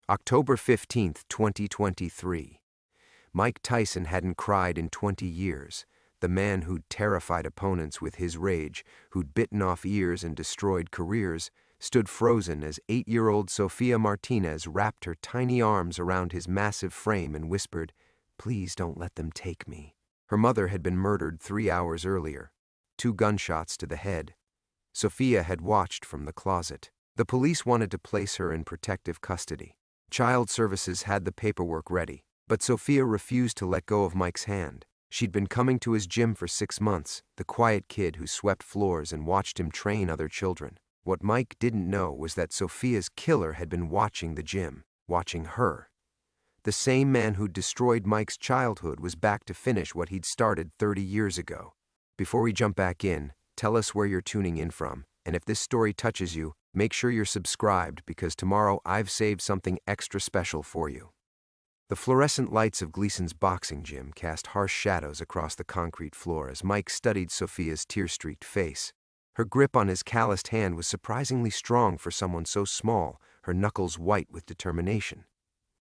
October 15th, 2023. Mike Tyson hadn't cried in 20 years. The man who'd terrified opponents with his rage, who'd bitten off ears and destroyed careers, stood frozen as 8-year-old Sofia Martinez wrapped her tiny arms around his massive frame and whispered, "Please don't let them take me." Her mother had been murdered 3 hours earlier. 2 gunshots to the head. Sofia had watched from the closet. The police wanted to place her in protective custody. Child Services had the paperwork ready, but Sofia refused to let go of Mike's hand. She'd been coming to his gym for 6 months, the quiet kid who swept floors and watched him train other children. What Mike didn't know was that Sofia's killer had been watching the gym, watching her. The same man who'd destroyed Mike's childhood was back to finish what he'd started 30 years ago. Before we jump back in, tell us where you're tuning in from, and if this story touches you, make sure you're subscribed because tomorrow I've saved something extra special for you. The fluorescent lights of Gleason's boxing gym cast harsh shadows across the concrete floor as Mike studied Sofia's tear-streaked face. Her grip on his calloused hand was surprisingly strong for someone so small, her knuckles white with determination.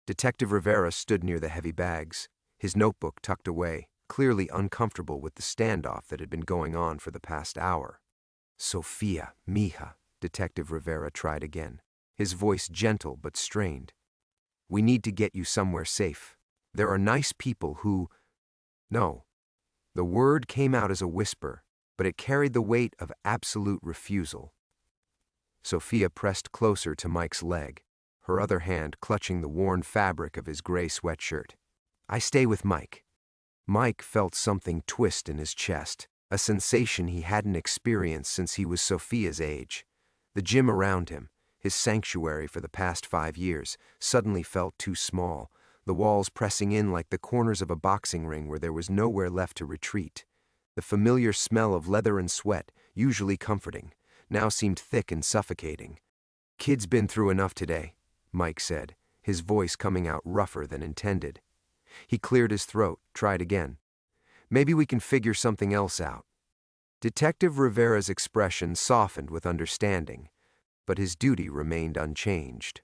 Detective Rivera stood near the heavy bags, his notebook tucked away, clearly uncomfortable with the standoff that had been going on for the past hour. "Sofia, mija," Detective Rivera tried again, his voice gentle but strained. "We need to get you somewhere safe. There are nice people who—" No. The word came out as a whisper, but it carried the weight of absolute refusal. Sofia pressed closer to Mike's leg, her other hand clutching the worn fabric of his gray sweatshirt. "I stay with Mike." Mike felt something twist in his chest, a sensation he hadn't experienced since he was Sofia's age. The gym around him, his sanctuary for the past 5 years, suddenly felt too small, the walls pressing in like the corners of a boxing ring where there was nowhere left to retreat. The familiar smell of leather and sweat, usually comforting, now seemed thick and suffocating. "Kid's been through enough today," Mike said, his voice coming out rougher than intended. He cleared his throat, tried again. "Maybe we can figure something else out." Detective Rivera's expression softened with understanding, but his duty remained unchanged.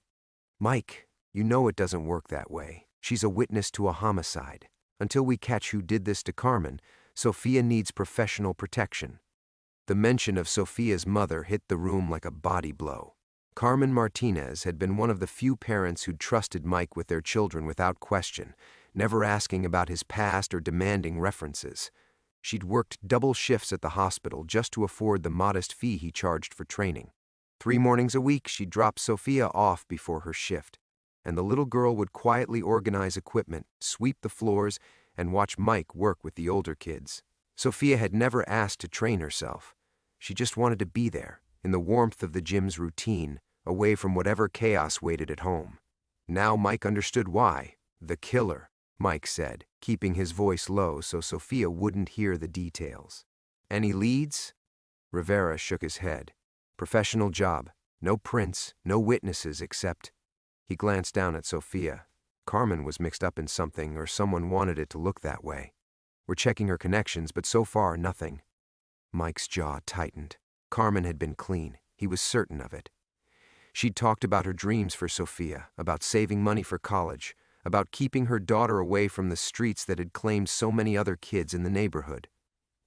"Mike, you know it doesn't work that way. She's a witness to a homicide. Until we catch who did this to Carmen, Sofia needs professional protection." The mention of Sofia's mother hit the room like a body blow. Carmen Martinez had been one of the few parents who'd trusted Mike with their children without question, never asking about his past or demanding references. She'd worked double shifts at the hospital just to afford the modest fee he charged for training. 3 mornings a week she'd drop Sofia off before her shift, and the little girl would quietly organize equipment, sweep the floors, and watch Mike work with the older kids. Sofia had never asked to train herself. She just wanted to be there, in the warmth of the gym's routine, away from whatever chaos waited at home. Now Mike understood why. "The killer," Mike said, keeping his voice low so Sofia wouldn't hear the details. "Any leads?" Rivera shook his head. "Professional job. No prints, no witnesses except—" He glanced down at Sofia. Carmen was mixed up in something, or someone wanted it to look that way. "We're checking her connections, but so far, nothing." Mike's jaw tightened. Carmen had been clean. He was certain of it. She'd talked about her dreams for Sofia, about saving money for college, about keeping her daughter away from the streets that had claimed so many other kids in the neighborhood.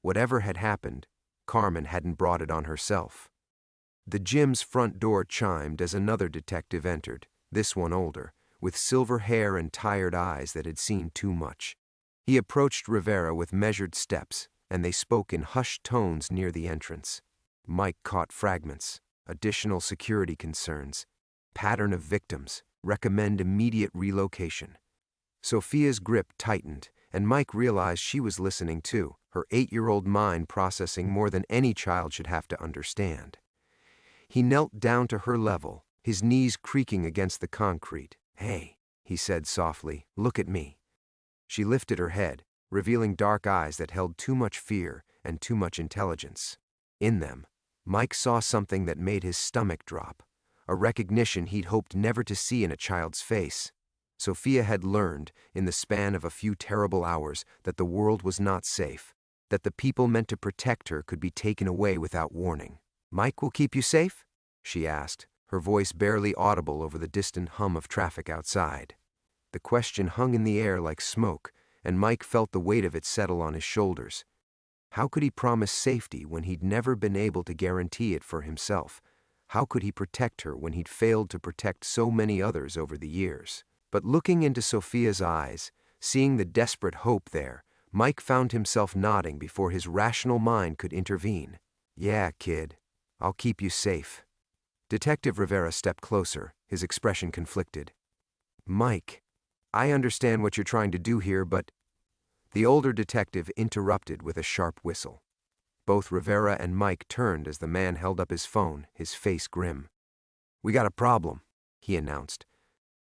Whatever had happened, Carmen hadn't brought it on herself. The gym's front door chimed as another detective entered, this one older, with silver hair and tired eyes that had seen too much. He approached Rivera with measured steps, and they spoke in hushed tones near the entrance. Mike caught fragments. Additional security concerns. Pattern of victims. Recommend immediate relocation. Sofia's grip tightened, and Mike realized she was listening too, her 8-year-old mind processing more than any child should have to understand. He knelt down to her level, his knees creaking against the concrete. "Hey," he said softly, "look at me." She lifted her head, revealing dark eyes that held too much fear and too much intelligence. In them, Mike saw something that made his stomach drop, a recognition he'd hoped never to see in a child's face. Sofia had learned, in the span of a few terrible hours, that the world was not safe, that the people meant to protect her could be taken away without warning. "Mike will keep you safe?" she asked, her voice barely audible over the distant hum of traffic outside. The question hung in the air like smoke, and Mike felt the weight of it settle on his shoulders. How could he promise safety when he'd never been able to guarantee it for himself? How could he protect her when he'd failed to protect so many others over the years? But looking into Sofia's eyes, seeing the desperate hope there, Mike found himself nodding before his rational mind could intervene. "Yeah, kid, I'll keep you safe." Detective Rivera stepped closer, his expression conflicted. "Mike, I understand what you're trying to do here, but—" The older detective interrupted with a sharp whistle. Both Rivera and Mike turned as the man held up his phone, his face grim. "We got a problem," he announced.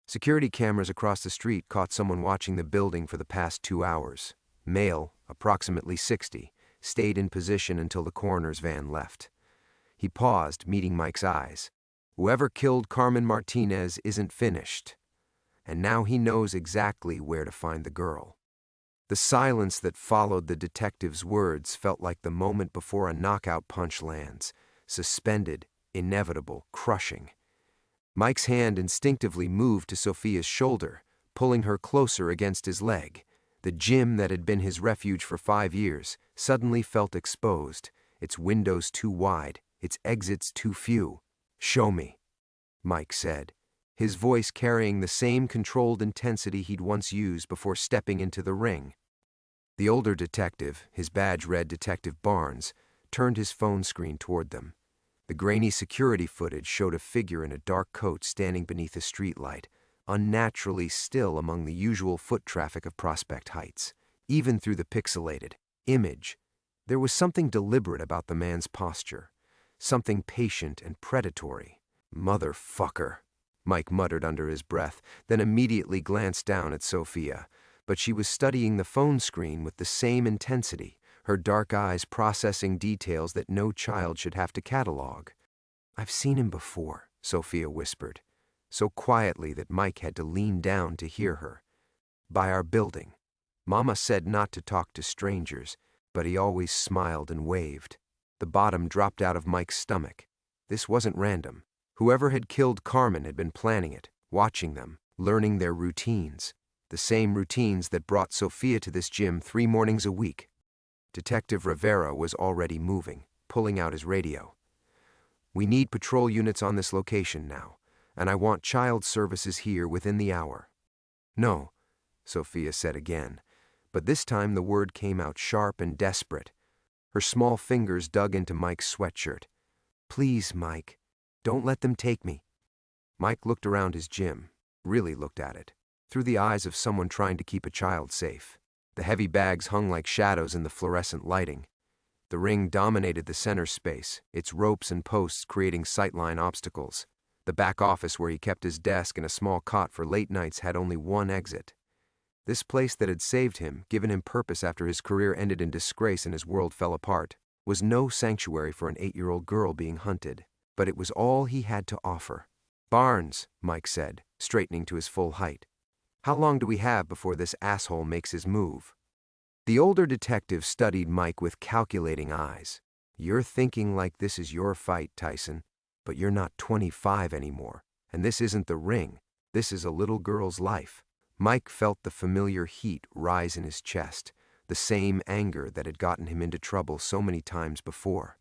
Security cameras across the street caught someone watching the building for the past 2 hours. Male, approximately 60, stayed in position until the coroner's van left. He paused, meeting Mike's eyes. Whoever killed Carmen Martinez isn't finished. And now he knows exactly where to find the girl. The silence that followed the detective's words felt like the moment before a knockout punch lands, suspended, inevitable, crushing. Mike's hand instinctively moved to Sofia's shoulder, pulling her closer against his leg. The gym that had been his refuge for 5 years suddenly felt exposed, its windows too wide, its exits too few. "Show me," Mike said, his voice carrying the same controlled intensity he'd once used before stepping into the ring. The older detective, his badge read Detective Barnes, turned his phone screen toward them. The grainy security footage showed a figure in a dark coat standing beneath a streetlight, unnaturally still among the usual foot traffic of Prospect Heights. Even through the pixelated image, there was something deliberate about the man's posture, something patient and predatory. "Motherfucker," Mike muttered under his breath, then immediately glanced down at Sofia. But she was studying the phone screen with the same intensity, her dark eyes processing details that no child should have to catalog. "I've seen him before," Sofia whispered, so quietly that Mike had to lean down to hear her. "By our building. Mama said not to talk to strangers, but he always smiled and waved." The bottom dropped out of Mike's stomach. This wasn't random. Whoever had killed Carmen had been planning it, watching them, learning their routines. The same routines that brought Sofia to this gym 3 mornings a week. Detective Rivera was already moving, pulling out his radio. "We need patrol units on this location now, and I want child services here within the hour." "No," Sofia said again, but this time the word came out sharp and desperate. Her small fingers dug into Mike's sweatshirt. "Please, Mike, don't let them take me." Mike looked around his gym, really looked at it, through the eyes of someone trying to keep a child safe. The heavy bags hung like shadows in the fluorescent lighting. The ring dominated the center space, its ropes and posts creating sightline obstacles. The back office where he kept his desk and a small cot for late nights had only one exit. This place that had saved him, given him purpose after his career ended in disgrace and his world fell apart, was no sanctuary for an 8-year-old girl being hunted, but it was all he had to offer. "Barnes," Mike said, straightening to his full height. "How long do we have before this asshole makes his move?" The older detective studied Mike with calculating eyes. "You're thinking like this is your fight, Tyson, but you're not 25 anymore, and this isn't the ring. This is a little girl's life." Mike felt the familiar heat rise in his chest, the same anger that had gotten him into trouble so many times before.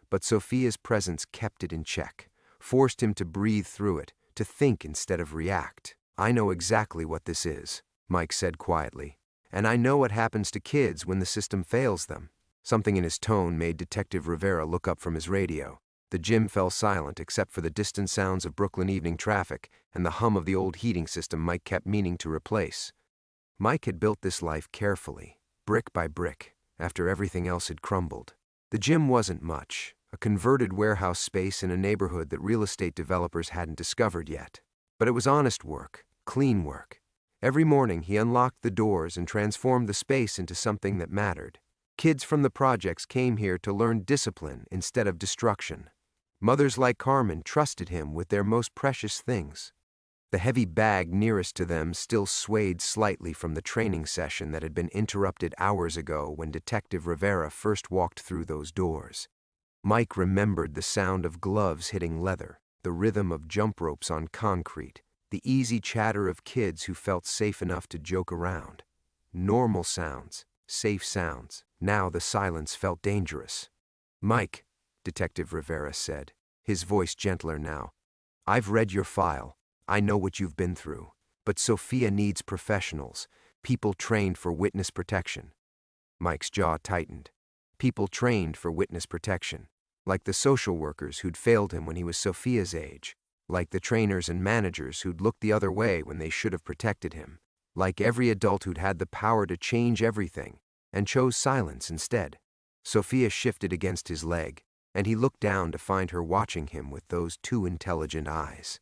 But Sofia's presence kept it in check, forced him to breathe through it, to think instead of react. "I know exactly what this is," Mike said quietly, "and I know what happens to kids when the system fails them." Something in his tone made Detective Rivera look up from his radio. The gym fell silent except for the distant sounds of Brooklyn evening traffic and the hum of the old heating system Mike kept meaning to replace. Mike had built this life carefully, brick by brick, after everything else had crumbled. The gym wasn't much, a converted warehouse space in a neighborhood that real estate developers hadn't discovered yet. But it was honest work, clean work. Every morning he unlocked the doors and transformed the space into something that mattered. Kids from the projects came here to learn discipline instead of destruction. Mothers like Carmen trusted him with their most precious things. The heavy bag nearest to them still swayed slightly from the training session that had been interrupted hours ago when Detective Rivera first walked through those doors. Mike remembered the sound of gloves hitting leather, the rhythm of jump ropes on concrete, the easy chatter of kids who felt safe enough to joke around. Normal sounds, safe sounds. Now the silence felt dangerous. "Mike," Detective Rivera said, his voice gentler now, "I've read your file. I know what you've been through. But Sofia needs professionals, people trained for witness protection." Mike's jaw tightened. People trained for witness protection. Like the social workers who'd failed him when he was Sofia's age. Like the trainers and managers who'd looked the other way when they should have protected him. Like every adult who'd had the power to change everything and chose silence instead. Sofia shifted against his leg, and he looked down to find her watching him with those two intelligent eyes.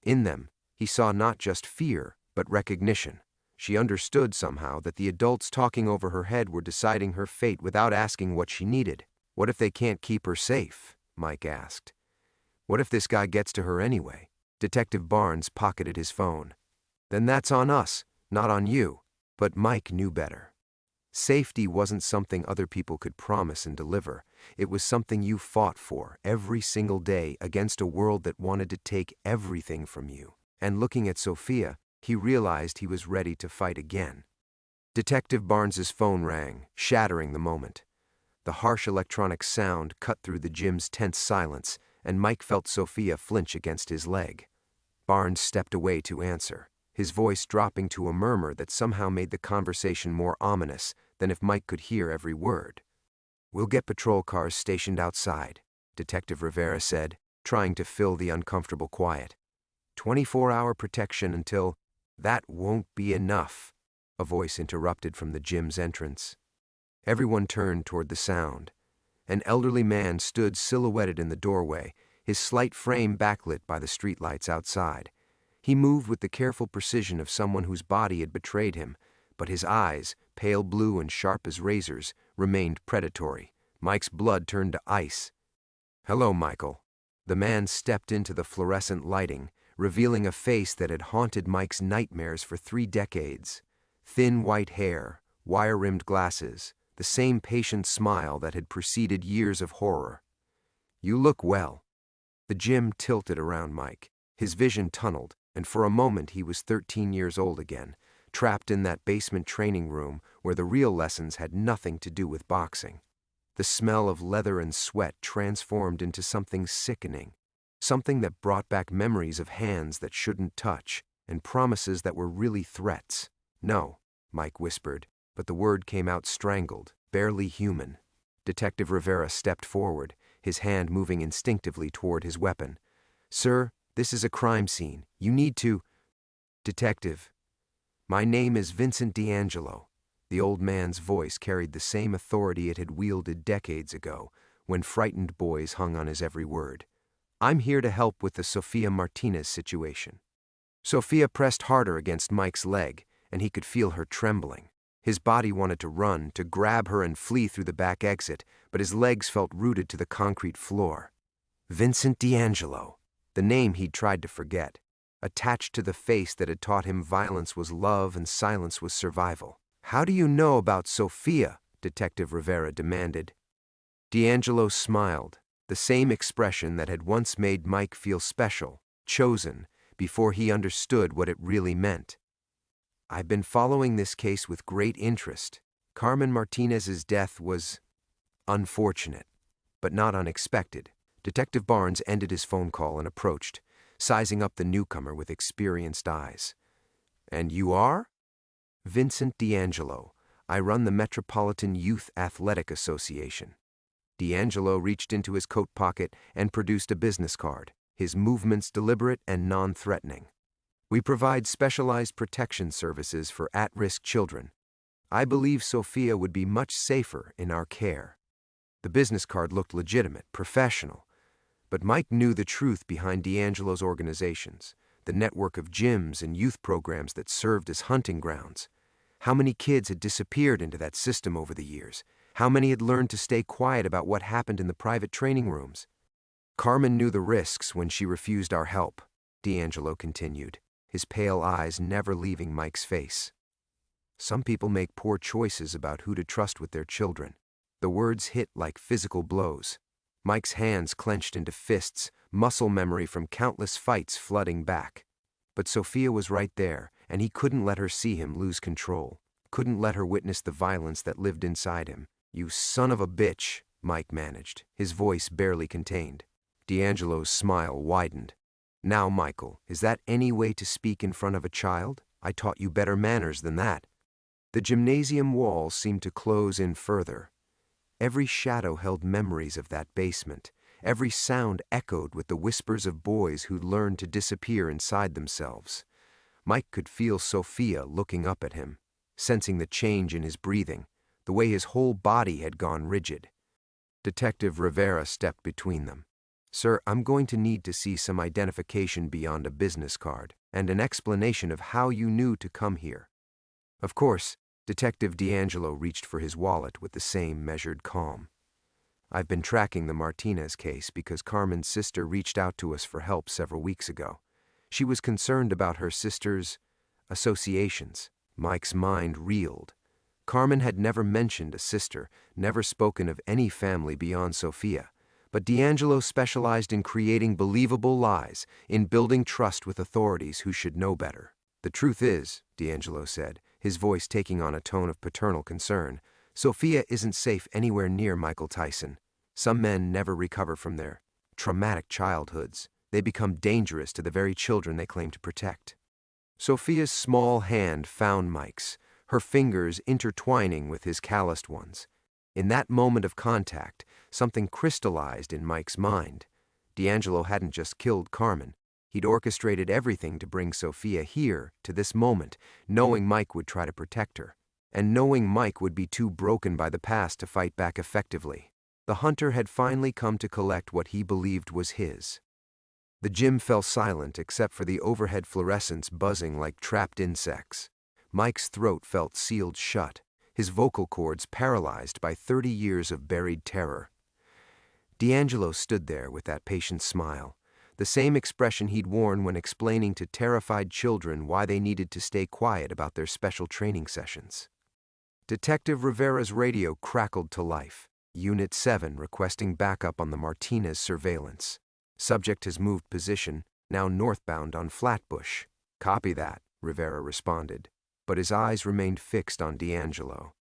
In them, he saw not just fear, but recognition. She understood somehow that the adults talking over her head were deciding her fate without asking what she needed. "What if they can't keep her safe?" Mike asked. "What if this guy gets to her anyway?" Detective Barnes pocketed his phone. "Then that's on us, not on you." But Mike knew better. Safety wasn't something other people could promise and deliver. It was something you fought for every single day against a world that wanted to take everything from you. And looking at Sofia, he realized he was ready to fight again. Detective Barnes's phone rang, shattering the moment. The harsh electronic sound cut through the gym's tense silence, and Mike felt Sofia flinch against his leg. Barnes stepped away to answer, his voice dropping to a murmur that somehow made the conversation more ominous than if Mike could hear every word. "We'll get patrol cars stationed outside," Detective Rivera said, trying to fill the uncomfortable quiet. 24-hour protection until—" "That won't be enough," a voice interrupted from the gym's entrance. Everyone turned toward the sound. An elderly man stood silhouetted in the doorway, his slight frame backlit by the streetlights outside. He moved with the careful precision of someone whose body had betrayed him, but his eyes, pale blue and sharp as razors, remained predatory. Mike's blood turned to ice. "Hello, Michael." The man stepped into the fluorescent lighting, revealing a face that had haunted Mike's nightmares for 3 decades. Thin white hair, wire-rimmed glasses, the same patient smile that had preceded years of horror. "You look well." The gym tilted around Mike. His vision tunneled, and for a moment he was 13 years old again, trapped in that basement training room where the real lessons had nothing to do with boxing. The smell of leather and sweat transformed into something sickening, something that brought back memories of hands that shouldn't touch, and promises that were really threats. "No," Mike whispered, but the word came out strangled, barely human. Detective Rivera stepped forward, his hand moving instinctively toward his weapon. "Sir, this is a crime scene. You need to—" "Detective, my name is Vincent D'Angelo." The old man's voice carried the same authority it had wielded decades ago, when frightened boys hung on his every word. "I'm here to help with the Sofia Martinez situation." Sofia pressed harder against Mike's leg, and he could feel her trembling. His body wanted to run, to grab her and flee through the back exit, but his legs felt rooted to the concrete floor. Vincent D'Angelo, the name he'd tried to forget, attached to the face that had taught him violence was love and silence was survival. "How do you know about Sofia?" Detective Rivera demanded. D'Angelo smiled, the same expression that had once made Mike feel special, chosen, before he understood what it really meant. "I've been following this case with great interest. Carmen Martinez's death was unfortunate, but not unexpected." Detective Barnes ended his phone call and approached, sizing up the newcomer with experienced eyes. "And you are?" "Vincent D'Angelo. I run the Metropolitan Youth Athletic Association." D'Angelo reached into his coat pocket and produced a business card, his movements deliberate and non-threatening. "We provide specialized protection services for at-risk children. I believe Sofia would be much safer in our care." The business card looked legitimate, professional. But Mike knew the truth behind D'Angelo's organizations, the network of gyms and youth programs that served as hunting grounds. How many kids had disappeared into that system over the years? How many had learned to stay quiet about what happened in the private training rooms? "Carmen knew the risks when she refused our help," D'Angelo continued, his pale eyes never leaving Mike's face. "Some people make poor choices about who to trust with their children." The words hit like physical blows. Mike's hands clenched into fists, muscle memory from countless fights flooding back. But Sofia was right there, and he couldn't let her see him lose control. Couldn't let her witness the violence that lived inside him. "You son of a bitch," Mike managed, his voice barely contained. D'Angelo's smile widened. "Now, Michael, is that any way to speak in front of a child? I taught you better manners than that." The gymnasium walls seemed to close in further. Every shadow held memories of that basement. Every sound echoed with the whispers of boys who'd learned to disappear inside themselves. Mike could feel Sofia looking up at him, sensing the change in his breathing, the way his whole body had gone rigid. Detective Rivera stepped between them. "Sir, I'm going to need to see some identification beyond a business card, and an explanation of how you knew to come here." Of course, Detective D'Angelo reached for his wallet with the same measured calm. "I've been tracking the Martinez case because Carmen's sister reached out to us for help several weeks ago. She was concerned about her sister's associations." Mike's mind reeled. Carmen had never mentioned a sister, never spoken of any family beyond Sofia. But D'Angelo specialized in creating believable lies, in building trust with authorities who should know better. "The truth is," D'Angelo said, his voice taking on a tone of paternal concern, "Sofia isn't safe anywhere near Michael Tyson. Some men never recover from their traumatic childhoods. They become dangerous to the very children they claim to protect." Sofia's small hand found Mike's, her fingers intertwining with his calloused ones. In that moment of contact, something crystallized in Mike's mind. D'Angelo hadn't just killed Carmen. He'd orchestrated everything to bring Sofia here, to this moment, knowing Mike would try to protect her, and knowing Mike would be too broken by the past to fight back effectively. The hunter had finally come to collect what he believed was his. The gym fell silent except for the overhead fluorescents buzzing like trapped insects. Mike's throat felt sealed shut, his vocal cords paralyzed by 30 years of buried terror. D'Angelo stood there with that patient smile, the same expression he'd worn when explaining to terrified children why they needed to stay quiet about their special training sessions. Detective Rivera's radio crackled to life. "Unit 7 requesting backup on the Martinez surveillance. Subject has moved position, now northbound on Flatbush." "Copy that," Rivera responded, but his eyes remained fixed on D'Angelo.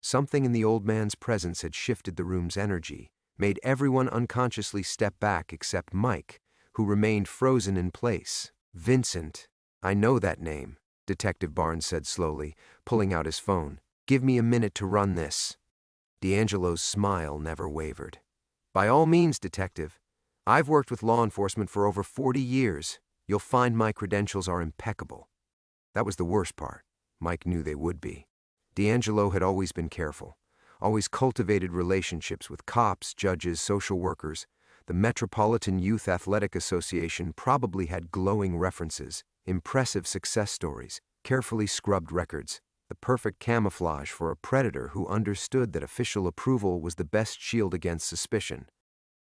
Something in the old man's presence had shifted the room's energy, made everyone unconsciously step back except Mike, who remained frozen in place. "Vincent, I know that name," Detective Barnes said slowly, pulling out his phone. "Give me a minute to run this." D'Angelo's smile never wavered. "By all means, Detective. I've worked with law enforcement for over 40 years. You'll find my credentials are impeccable." That was the worst part. Mike knew they would be. D'Angelo had always been careful, always cultivated relationships with cops, judges, social workers. The Metropolitan Youth Athletic Association probably had glowing references, impressive success stories, carefully scrubbed records, the perfect camouflage for a predator who understood that official approval was the best shield against suspicion.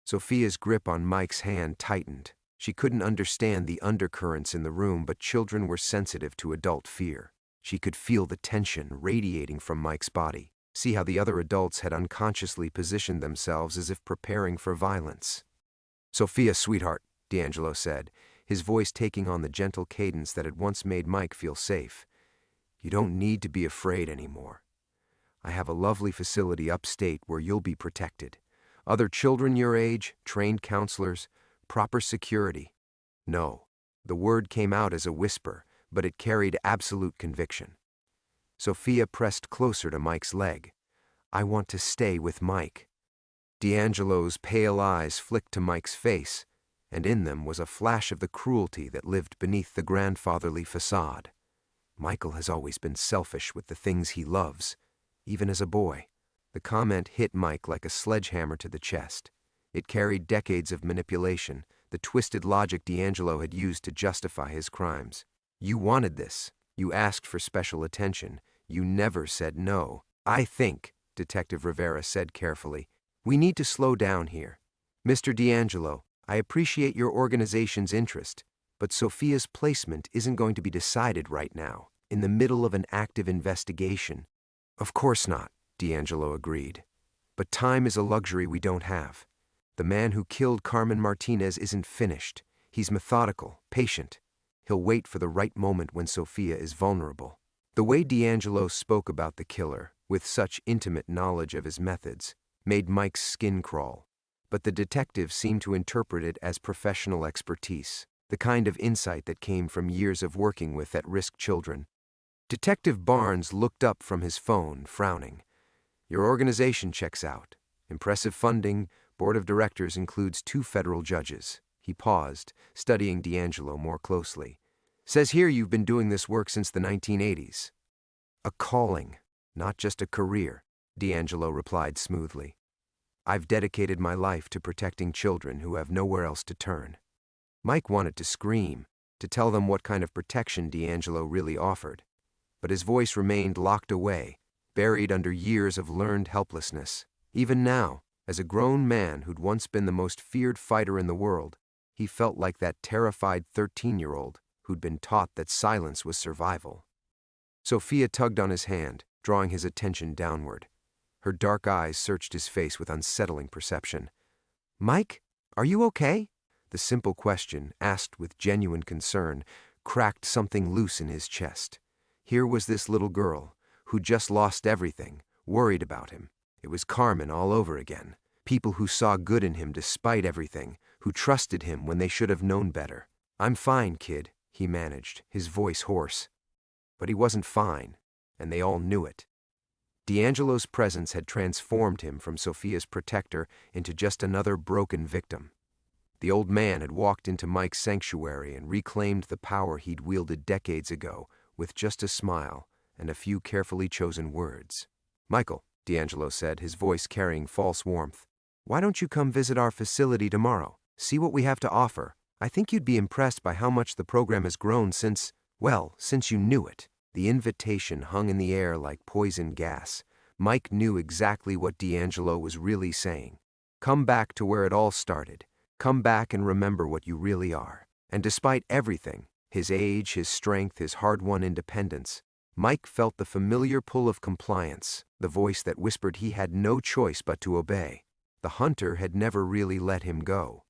Sofia's grip on Mike's hand tightened. She couldn't understand the undercurrents in the room, but children were sensitive to adult fear. She could feel the tension radiating from Mike's body, see how the other adults had unconsciously positioned themselves as if preparing for violence. "Sofia, sweetheart," D'Angelo said, his voice taking on the gentle cadence that had once made Mike feel safe. "You don't need to be afraid anymore. I have a lovely facility upstate where you'll be protected. Other children your age, trained counselors, proper security." No, the word came out as a whisper, but it carried absolute conviction. Sofia pressed closer to Mike's leg. "I want to stay with Mike." D'Angelo's pale eyes flicked to Mike's face, and in them was a flash of the cruelty that lived beneath the grandfatherly facade. Michael has always been selfish with the things he loves, even as a boy. The comment hit Mike like a sledgehammer to the chest. It carried decades of manipulation, the twisted logic D'Angelo had used to justify his crimes. "You wanted this. You asked for special attention. You never said no." "I think," Detective Rivera said carefully, "we need to slow down here. Mr. D'Angelo, I appreciate your organization's interest, but Sofia's placement isn't going to be decided right now, in the middle of an active investigation." "Of course not," D'Angelo agreed. "But time is a luxury we don't have. The man who killed Carmen Martinez isn't finished. He's methodical, patient. He'll wait for the right moment when Sofia is vulnerable. The way D'Angelo spoke about the killer, with such intimate knowledge of his methods, made Mike's skin crawl. But the detective seemed to interpret it as professional expertise, the kind of insight that came from years of working with at-risk children. Detective Barnes looked up from his phone, frowning. Your organization checks out. Impressive funding, board of directors includes 2 federal judges. He paused, studying D'Angelo more closely. Says here you've been doing this work since the 1980s. A calling, not just a career, D'Angelo replied smoothly. I've dedicated my life to protecting children who have nowhere else to turn. Mike wanted to scream, to tell them what kind of protection D'Angelo really offered. But his voice remained locked away, buried under years of learned helplessness. Even now, as a grown man who'd once been the most feared fighter in the world, he felt like that terrified 13-year-old who'd been taught that silence was survival. Sofia tugged on his hand, drawing his attention downward. Her dark eyes searched his face with unsettling perception. Mike, are you okay? The simple question, asked with genuine concern, cracked something loose in his chest. Here was this little girl, who'd just lost everything, worried about him. It was Carmen all over again. People who saw good in him despite everything, who trusted him when they should have known better. I'm fine, kid, he managed, his voice hoarse. But he wasn't fine, and they all knew it. D'Angelo's presence had transformed him from Sofia's protector into just another broken victim. The old man had walked into Mike's sanctuary and reclaimed the power he'd wielded decades ago, with just a smile and a few carefully chosen words. Michael, D'Angelo said, his voice carrying false warmth, why don't you come visit our facility tomorrow? See what we have to offer. I think you'd be impressed by how much the program has grown since you knew it. The invitation hung in the air like poison gas. Mike knew exactly what D'Angelo was really saying. Come back to where it all started. Come back and remember what you really are. And despite everything, his age, his strength, his hard-won independence, Mike felt the familiar pull of compliance, the voice that whispered he had no choice but to obey. The hunter had never really let him go.